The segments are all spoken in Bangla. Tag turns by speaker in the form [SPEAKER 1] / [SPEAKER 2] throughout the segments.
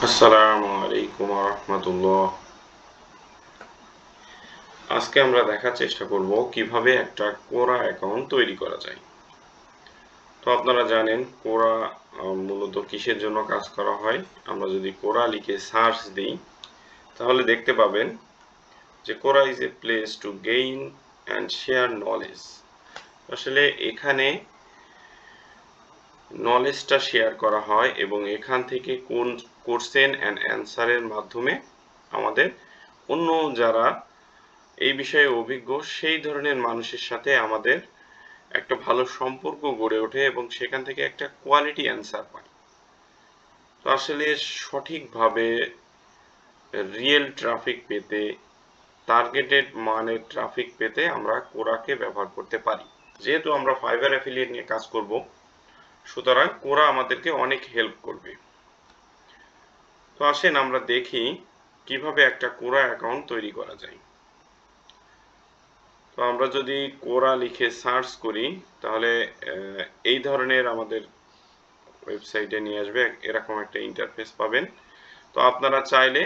[SPEAKER 1] আসসালামু আলাইকুম রহমতুল্লাহ। আজকে আমরা দেখার চেষ্টা করব কিভাবে একটা কোরা অ্যাকাউন্ট তৈরি করা যায়। তো আপনারা জানেন কোরা মূলত কিসের জন্য কাজ করা হয়। আমরা যদি কোরা লিখে সার্চ দিই তাহলে দেখতে পাবেন যে কোরা is a place to gain and share knowledge. আসলে এখানে নলেজটা শেয়ার করা হয় এবং এখান থেকে কোন কোশ্চেন অ্যান্ড অ্যান্সারের মাধ্যমে আমাদের অন্য যারা এই বিষয়ে অভিজ্ঞ সেই ধরনের মানুষের সাথে আমাদের একটা ভালো সম্পর্ক গড়ে ওঠে এবং সেখান থেকে একটা কোয়ালিটি অ্যান্সার পাই। তো আসলে সঠিকভাবে রিয়েল ট্রাফিক পেতে, টার্গেটেড মানের ট্রাফিক পেতে আমরা কোরাকে ব্যবহার করতে পারি। যেহেতু আমরা ফাইবার অ্যাফিলিয়েট নিয়ে কাজ করব, সুতরাং কোরা আমাদেরকে অনেক হেল্প করবে। তো আসেন আমরা দেখি কিভাবে একটা কোরা অ্যাকাউন্ট তৈরি করা যায়। তো আমরা যদি কোরা লিখে সার্চ করি তাহলে এই ধরনের আমাদের ওয়েবসাইটে নিয়ে আসবে, এরকম একটা ইন্টারফেস পাবেন। তো আপনারা চাইলে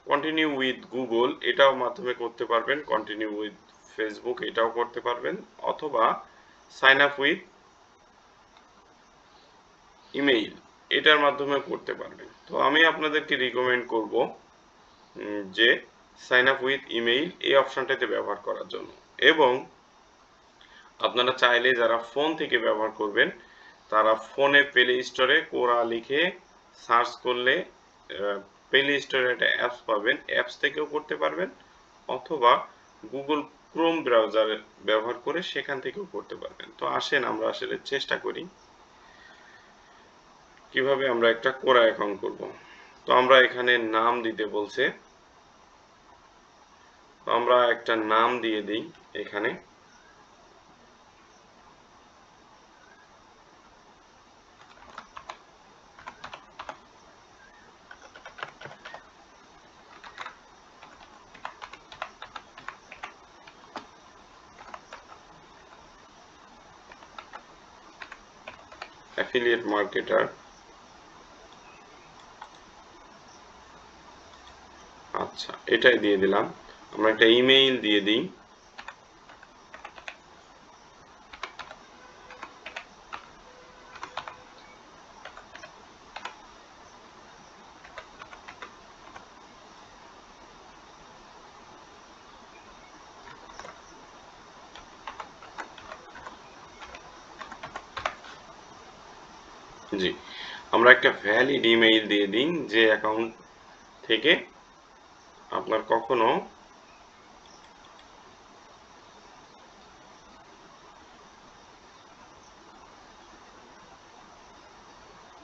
[SPEAKER 1] কন্টিনিউ উইথ গুগল এটাও মাধ্যমে করতে পারবেন, কন্টিনিউ উইথ ফেসবুক এটাও করতে পারবেন, অথবা সাইন আপ উইথ ইমেইল এটার মাধ্যমে করতে পারবেন। তো আমি আপনাদেরকে রিকমেন্ড করব যে সাইন আপ উইথ ইমেইল এই অপশনটাতে ব্যবহার করার জন্য। এবং আপনারা চাইলে যারা ফোন থেকে ব্যবহার করবেন তারা ফোনে প্লে স্টোরে কোরা লিখে সার্চ করলে প্লে স্টোরে একটা অ্যাপস পাবেন, অ্যাপস থেকেও করতে পারবেন, অথবা গুগল ক্রোম ব্রাউজার ব্যবহার করে সেখান থেকেও করতে পারবেন। তো আসেন আমরা আসলে চেষ্টা করি কিভাবে আমরা একটা কোরা অ্যাকাউন্ট করব। তো আমরা এখানে নাম দিতে বলছে, তো আমরা একটা নাম দিয়ে দিই এখানে। Affiliate marketer. আচ্ছা, এটাই দিয়ে দিলাম। আমরা একটা ইমেইল দিয়ে দিই। জি, আমরা একটা ভ্যালিড ইমেইল দিয়ে দিন যে অ্যাকাউন্ট থেকে আপনার কখনো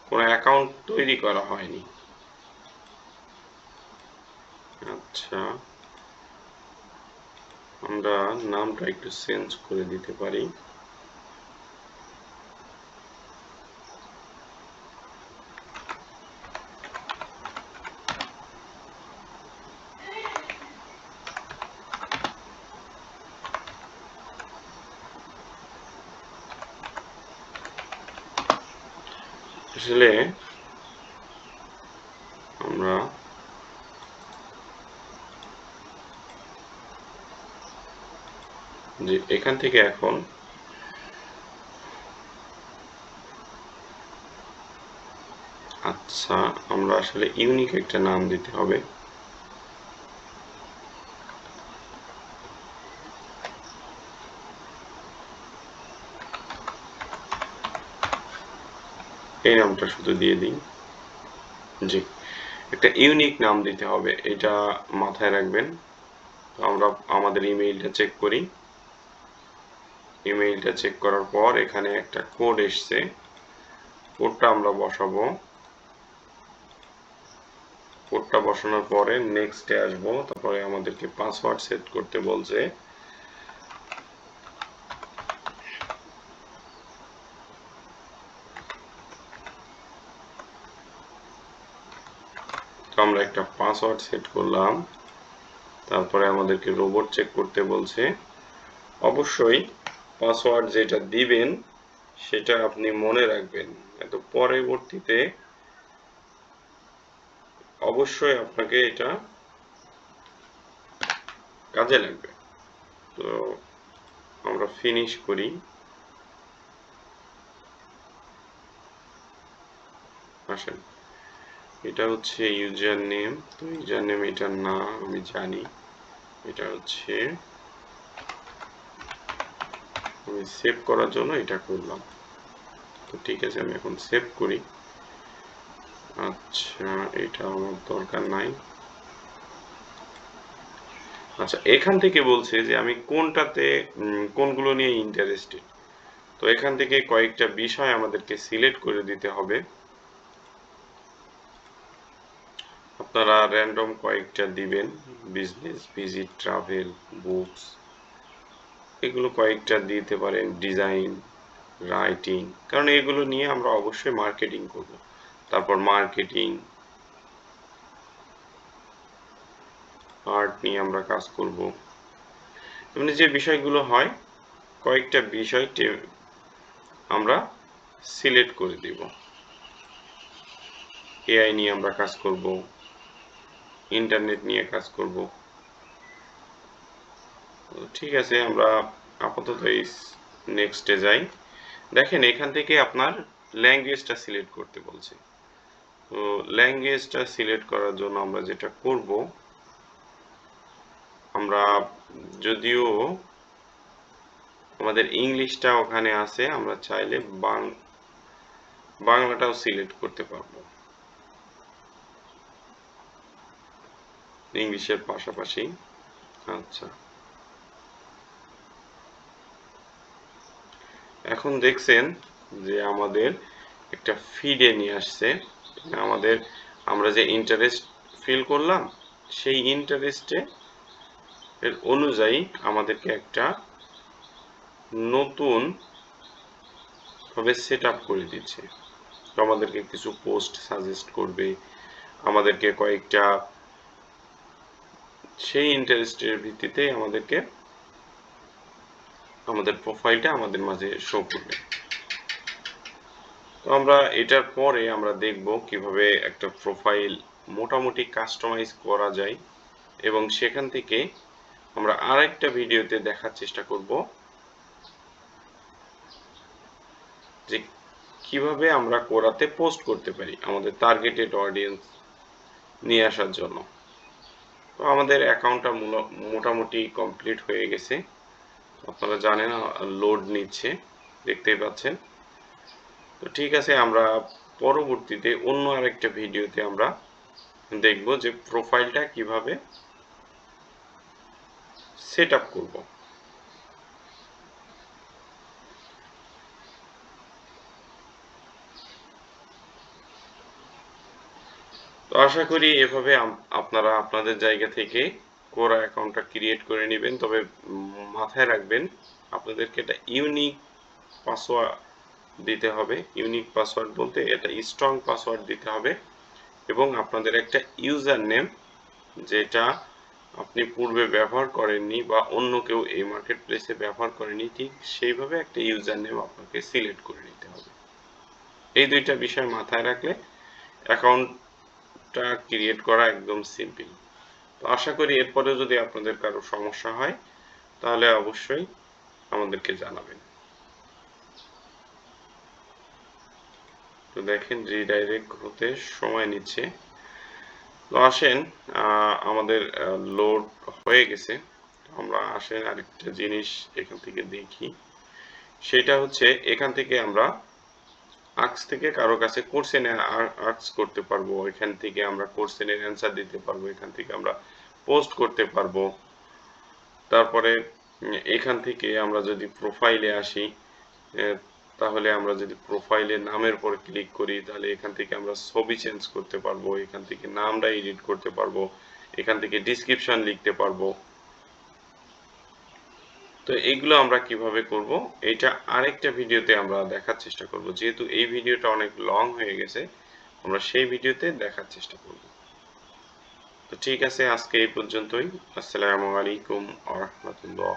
[SPEAKER 1] কোনো অ্যাকাউন্ট তৈরি করা হয়নি। আচ্ছা, আমরা নামটা একটু চেঞ্জ করে দিতে পারি। আসলে আমরা যে এখান থেকে এখন আচ্ছা আমরা আসলে ইউনিক একটা নাম দিতে হবে। এই নামটা শুধু দিয়ে দিই। জি, একটা ইউনিক নাম দিতে হবে, এটা মাথায় রাখবেন। তো আমরা আমাদের ইমেইলটা চেক করি। ইমেইলটা চেক করার পর এখানে একটা কোড এসছে, কোডটা আমরা বসাবো। কোডটা বসানোর পরে নেক্সটে আসবো, তারপরে আমাদেরকে পাসওয়ার্ড সেট করতে বলছে। তো আমরা একটা পাসওয়ার্ড সেট করলাম, তারপরে আমাদেরকে রোবট চেক করতে বলছে। অবশ্যই পাসওয়ার্ড যেটা দিবেন সেটা আপনি মনে রাখবেন, এত পরবর্তীতে অবশ্যই আপনাকে এটা কাজে লাগবে। তো আমরা ফিনিশ করি। আসেন, এটা হচ্ছে ইউজার নেম। তো ইউজার নেম এটা না, আমি জানি। এটা হচ্ছে আমি সেভ করার জন্য এটা করলাম। তো ঠিক আছে, আমি এখন সেভ করি। আচ্ছা, এটা আমার দরকার নাই। আচ্ছা, এখান থেকে বলছে যে আমি কোনটাতে কোনগুলো নিয়ে ইন্টারেস্টেড। তো এখান থেকে কয়েকটা বিষয় আমাদেরকে সিলেক্ট করে দিতে হবে। আপনারা র্যান্ডম কয়েকটা দিবেন, বিজনেস, ভিজিট, ট্রাভেল, বুকস, এগুলো কয়েকটা দিতে পারেন, ডিজাইন, রাইটিং, কারণ এগুলো নিয়ে আমরা অবশ্যই মার্কেটিং করব। তারপর মার্কেটিং, আর্ট নিয়ে আমরা কাজ করব। মানে যে বিষয়গুলো হয়, কয়েকটা বিষয় আমরা সিলেক্ট করে দিব। এআই নিয়ে আমরা কাজ করব, ইন্টারনেট নিয়ে কাজ করব। ঠিক আছে, আমরা আপাতত এই নেক্সটে যাই। দেখেন, এখান থেকে আপনার ল্যাঙ্গুয়েজটা সিলেক্ট করতে বলছে। তো ল্যাঙ্গুয়েজটা সিলেক্ট করার জন্য আমরা যেটা করব, আমরা যদিও আমাদের ইংলিশটা ওখানে আছে, আমরা চাইলে বাংলাটাও সিলেক্ট করতে পারবো ইংলিশের পাশাপাশি। আচ্ছা, এখন দেখছেন যে আমাদের একটা ফিডে নিয়ে আসছে। আমরা যে ইন্টারেস্ট ফিল করলাম, সেই ইন্টারেস্টে এর অনুযায়ী আমাদেরকে একটা নতুন ভাবে সেট আপ করে দিচ্ছে। তো আমাদেরকে কিছু পোস্ট সাজেস্ট করবে, আমাদেরকে কয়েকটা সেই ইন্টারেস্টের ভিত্তিতে আমাদেরকে আমাদের প্রোফাইলটা আমাদের মাঝে শো করবে। তো আমরা এটার পরে আমরা দেখব কিভাবে একটা প্রোফাইল মোটামুটি কাস্টমাইজ করা যায়, এবং সেখান থেকে আমরা আরেকটা ভিডিওতে দেখার চেষ্টা করব যে কিভাবে আমরা কোরাতে পোস্ট করতে পারি আমাদের টার্গেটেড অডিয়েন্স নিয়ে আসার জন্য। তো আমাদের অ্যাকাউন্টটা মোটামুটি কমপ্লিট হয়ে গেছে। আপনারা জানেন, লোড নিচ্ছে, দেখতেই পাচ্ছেন। তো ঠিক আছে, আমরা পরবর্তীতে অন্য আরেকটা ভিডিওতে আমরা দেখব যে প্রোফাইলটা কিভাবে সেট আপ করব। তো আশা করি এভাবে আপনারা আপনাদের জায়গা থেকে কোরা অ্যাকাউন্টটা ক্রিয়েট করে নেবেন। তবে মাথায় রাখবেন, আপনাদেরকে একটা ইউনিক পাসওয়ার্ড দিতে হবে। ইউনিক পাসওয়ার্ড বলতে এটা স্ট্রং পাসওয়ার্ড দিতে হবে, এবং আপনাদের একটা ইউজার নেম যেটা আপনি পূর্বে ব্যবহার করেননি বা অন্য কেউ এই মার্কেট প্লেসে ব্যবহার করেনি, ঠিক সেইভাবে একটা ইউজার নেম আপনাকে সিলেক্ট করে নিতে হবে। এই দুইটা বিষয় মাথায় রাখলে অ্যাকাউন্টটা ক্রিয়েট করা একদম সিম্পল। তো আশা করি এরপরে যদি আপনাদের কারো সমস্যা হয় তাহলে অবশ্যই আমাদেরকে জানাবেন। তো দেখেন, রিডাইরেক্ট হতে সময় নিচ্ছে। তো আসেন, আমাদের লোড হয়ে গেছে। আমরা আসেন আরেকটা জিনিস এখান থেকে দেখি। সেটা হচ্ছে এখান থেকে আমরা আক্স থেকে কারো কাছে কোশ্চেনের আক্স করতে পারবো, এখান থেকে আমরা কোশ্চেনের অ্যান্সার দিতে পারবো, এখান থেকে আমরা পোস্ট করতে পারবো। তারপরে এখান থেকে আমরা যদি প্রোফাইলে আসি, তাহলে আমরা যদি প্রোফাইলের নামের উপর ক্লিক করি, তাহলে এখান থেকে আমরা ছবি চেঞ্জ করতে পারবো, এখান থেকে নামটা এডিট করতে পারবো, এখান থেকে ডিসক্রিপশন লিখতে পারবো। তো এইগুলো আমরা কিভাবে করব, এটা আরেকটা ভিডিওতে আমরা দেখার চেষ্টা করব। যেহেতু এই ভিডিওটা অনেক লং হয়ে গেছে, আমরা সেই ভিডিওতে দেখার চেষ্টা করব। তো ঠিক আছে, আজকে এই পর্যন্তই। আসসালামু আলাইকুম ওয়া রাহমাতুল্লাহ।